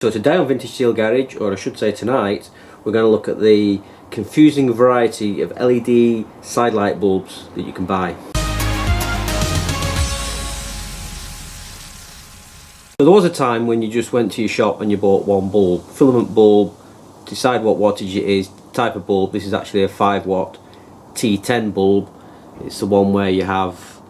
So today on Vintage Steel Garage, or I should say tonight, we're going to look at the confusing variety of LED sidelight bulbs that you can buy. So there was a time when you just went to your shop and you bought one bulb, filament bulb, decide what wattage it is, type of bulb. This is actually a 5 watt T10 bulb. It's the one where you have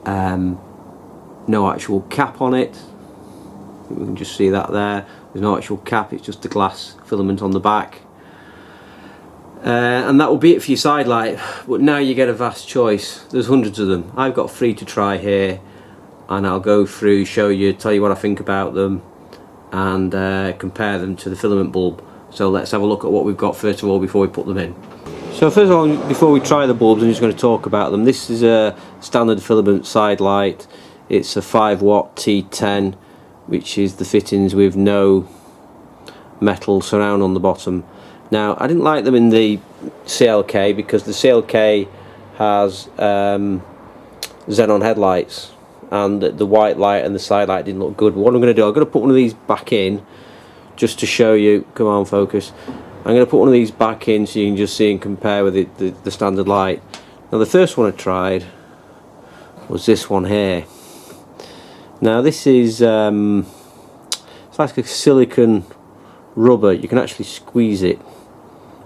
no actual cap on it. We can just see that there. There's no actual cap, it's just the glass filament on the back. And that will be it for your side light. But now you get a vast choice. There's hundreds of them. I've got 3 to try here, and I'll go through, show you, tell you what I think about them, and compare them to the filament bulb. So let's have a look at what we've got first of all before we put them in. So first of all, before we try the bulbs, I'm just going to talk about them. This is a standard filament side light. It's a 5 watt T10, which is the fittings with no metal surround on the bottom. Now, I didn't like them in the CLK because the CLK has xenon headlights, and the white light and the side light didn't look good. But what I'm going to do, I'm going to put one of these back in just to show you. Come on, focus. I'm going to put one of these back in so you can just see and compare with the standard light. Now, the first one I tried was this one here. Now this is it's like a silicone rubber. You can actually squeeze it.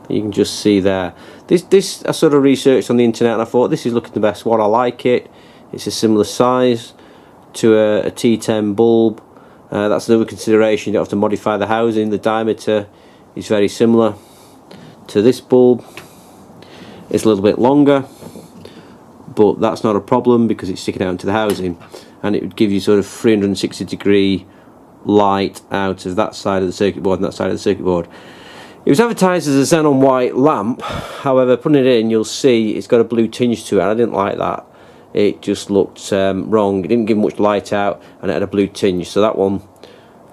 You can just see there. This I sort of researched on the internet and I thought this is looking the best one. I like it. It's a similar size to a T10 bulb. That's another consideration. You don't have to modify the housing. The diameter is very similar to this bulb. It's a little bit longer, but that's not a problem because it's sticking out into the housing, and it would give you sort of 360-degree light out of that side of the circuit board and that side of the circuit board. It was advertised as a xenon white lamp. However, putting it in, you'll see it's got a blue tinge to it, and I didn't like that. It just looked wrong. It didn't give much light out, and it had a blue tinge, so that one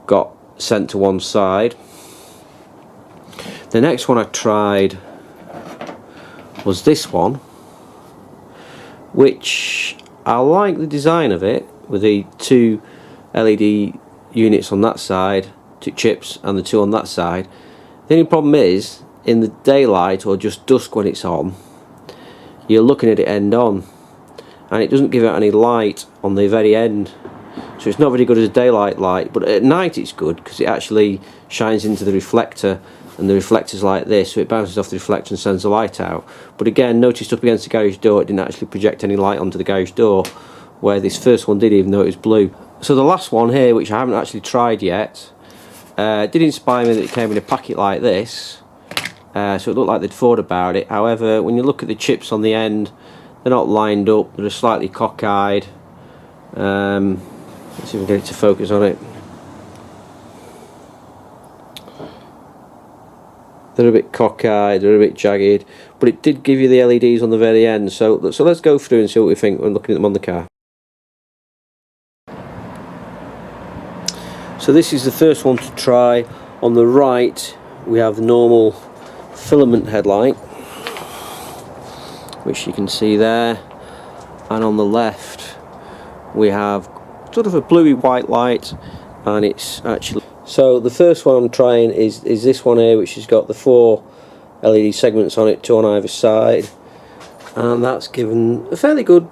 got sent to one side. The next one I tried was this one, which I like the design of it, with the 2 LED units on that side, 2 chips, and the 2 on that side. The only problem is, in the daylight or just dusk when it's on, you're looking at it end on, and it doesn't give out any light on the very end, so it's not very good as a daylight light. But at night it's good because it actually shines into the reflector, and the reflector's like this, so it bounces off the reflector and sends the light out. But again, noticed up against the garage door it didn't actually project any light onto the garage door, where this first one did, even though it was blue. So the last one here, which I haven't actually tried yet, did inspire me that it came in a packet like this, so it looked like they'd thought about it. However, when you look at the chips on the end, they're not lined up, they're slightly cockeyed. Let's see if we can get it to focus on it. They're a bit cockeyed, they're a bit jagged, but it did give you the LEDs on the very end. So let's go through and see what we think when looking at them on the car. So this is the first one to try. On the right we have the normal filament headlight, which you can see there, and on the left we have sort of a bluey white light, and it's actually... So the first one I'm trying is this one here, which has got the 4 LED segments on it, 2 on either side, and that's given a fairly good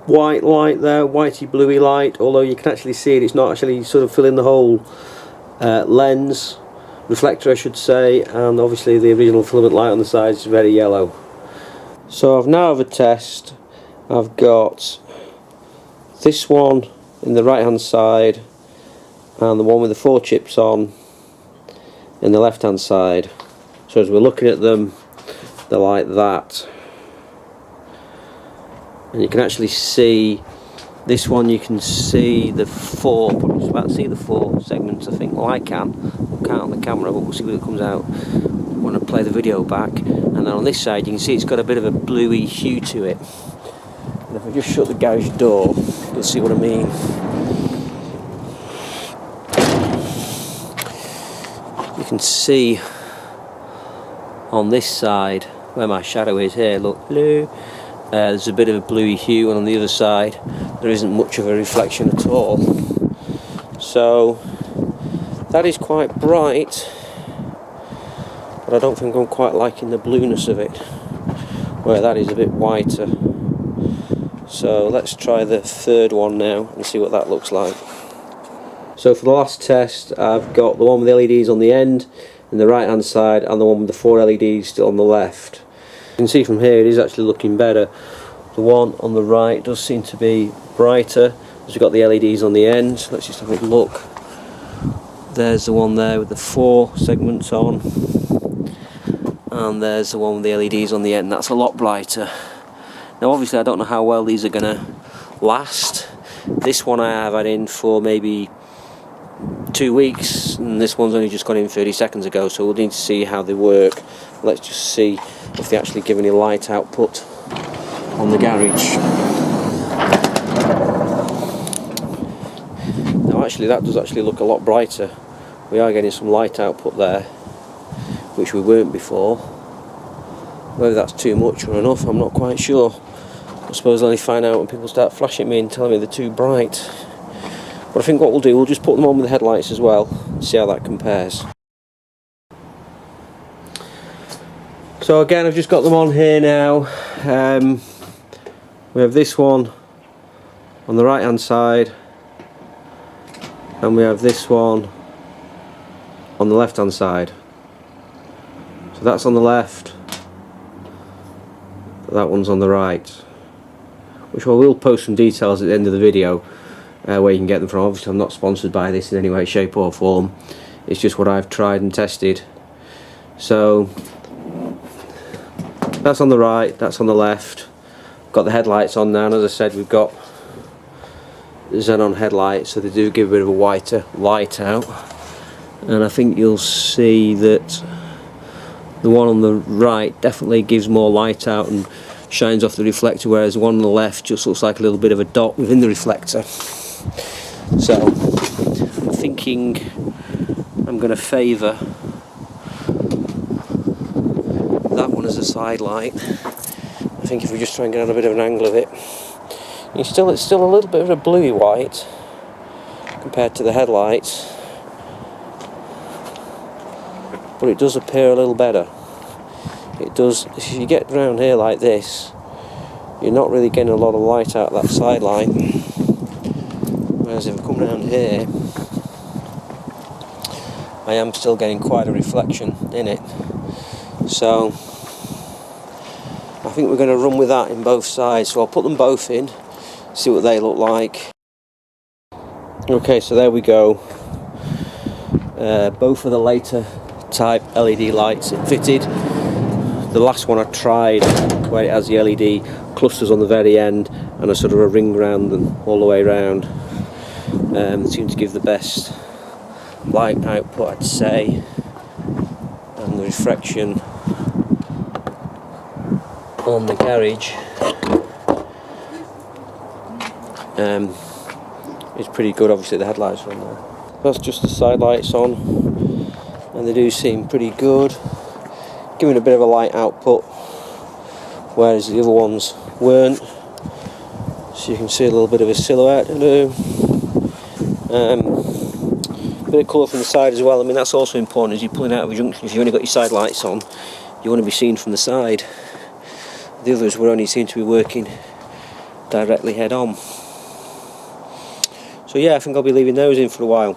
white light there, whitey bluey light, although you can actually see it, it's not actually sort of filling the whole lens, reflector I should say, and obviously the original filament light on the side is very yellow. So I've now have a test. I've got this one in the right hand side, and the one with the 4 chips on in the left hand side. So as we're looking at them, they're like that, and you can actually see this one. You can see the 4, probably about to see the 4 segments, I think. Well, I can't on the camera, but we'll see what it comes out when I play the video back. And then on this side you can see it's got a bit of a bluey hue to it, and if I just shut the garage door you'll see what I mean. You can see on this side where my shadow is here, look, blue, there's a bit of a bluey hue, and on the other side there isn't much of a reflection at all. So That is quite bright, but I don't think I'm quite liking the blueness of it, where that is a bit whiter. So let's try the third one now and see what that looks like. So for the last test, I've got the one with the LEDs on the end in the right hand side and the one with the 4 LEDs still on the left. You can see from here it is actually looking better. The one on the right does seem to be brighter as we've got the LEDs on the end. Let's just have a look. There's the one there with the 4 segments on, and there's the one with the LEDs on the end. That's a lot brighter. Now obviously I don't know how well these are going to last. This one I have had in for maybe 2 weeks, and this one's only just gone in 30 seconds ago, so we'll need to see how they work. Let's just see if they actually give any light output on the garage. Now actually that does actually look a lot brighter. We are getting some light output there, which we weren't before. Whether that's too much or enough, I'm not quite sure. I suppose I'll only find out when people start flashing me and telling me they're too bright. But I think what we'll do, we'll just put them on with the headlights as well and see how that compares. So again, I've just got them on here now. We have this one on the right hand side, and we have this one on the left hand side. So that's on the left, that one's on the right, which I will post some details at the end of the video where you can get them from. Obviously I'm not sponsored by this in any way, shape or form, it's just what I've tried and tested. So that's on the right, that's on the left. Got the headlights on now, and as I said, we've got xenon headlights, so they do give a bit of a whiter light out. And I think you'll see that the one on the right definitely gives more light out and shines off the reflector, whereas the one on the left just looks like a little bit of a dot within the reflector. So I'm thinking I'm going to favour that one as a side light. I think if we just try and get on a bit of an angle of it, it's still a little bit of a bluey white compared to the headlights, but it does appear a little better. It does. If you get round here like this, you're not really getting a lot of light out of that side light, whereas if I come round here, I am still getting quite a reflection in it. So I think we're going to run with that in both sides, so I'll put them both in, see what they look like. Okay, so there we go. Both of the later type LED lights fitted. The last one I tried, where it has the LED clusters on the very end and a sort of a ring round them all the way around, seemed to give the best light output, I'd say, and the reflection on the garage is pretty good. Obviously the headlights are on there. That's just the side lights on, and they do seem pretty good, giving a bit of a light output, whereas the other ones weren't. So you can see a little bit of a silhouette to do. Bit of colour from the side as well. I mean, that's also important as you're pulling out of a junction. If you've only got your side lights on, you want to be seen from the side. The others will only seem to be working directly head on. So yeah, I think I'll be leaving those in for a while.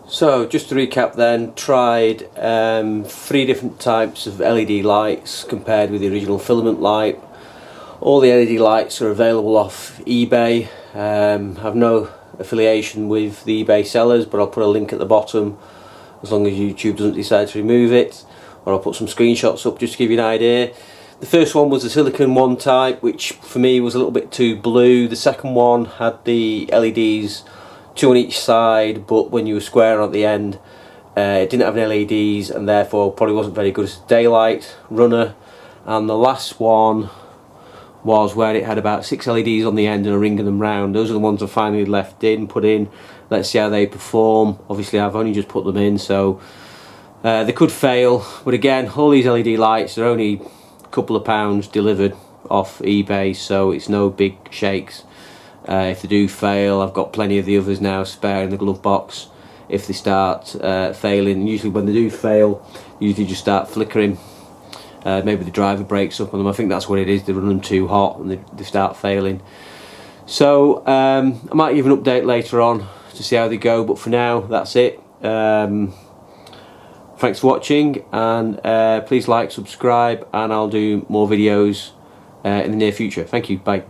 So just to recap then, tried 3 different types of LED lights compared with the original filament light. All the LED lights are available off eBay. Have no affiliation with the eBay sellers, but I'll put a link at the bottom as long as YouTube doesn't decide to remove it, or I'll put some screenshots up just to give you an idea. The first one was the silicon one type, which for me was a little bit too blue. The second one had the LEDs 2 on each side, but when you were square at the end, it didn't have any LEDs, and therefore probably wasn't very good as a daylight runner. And the last one was where it had about 6 LEDs on the end and a ring of them round. Those are the ones I finally left in, put in. Let's see how they perform. Obviously I've only just put them in, so they could fail, but again, all these LED lights are only a couple of pounds delivered off eBay, so it's no big shakes. If they do fail, I've got plenty of the others now spare in the glove box if they start failing. Usually when they do fail, usually just start flickering. Maybe the driver breaks up on them. I think that's what it is. They run them too hot and they start failing. So I might give an update later on to see how they go, but for now that's it. Thanks for watching, and please like, subscribe, and I'll do more videos in the near future. Thank you, bye.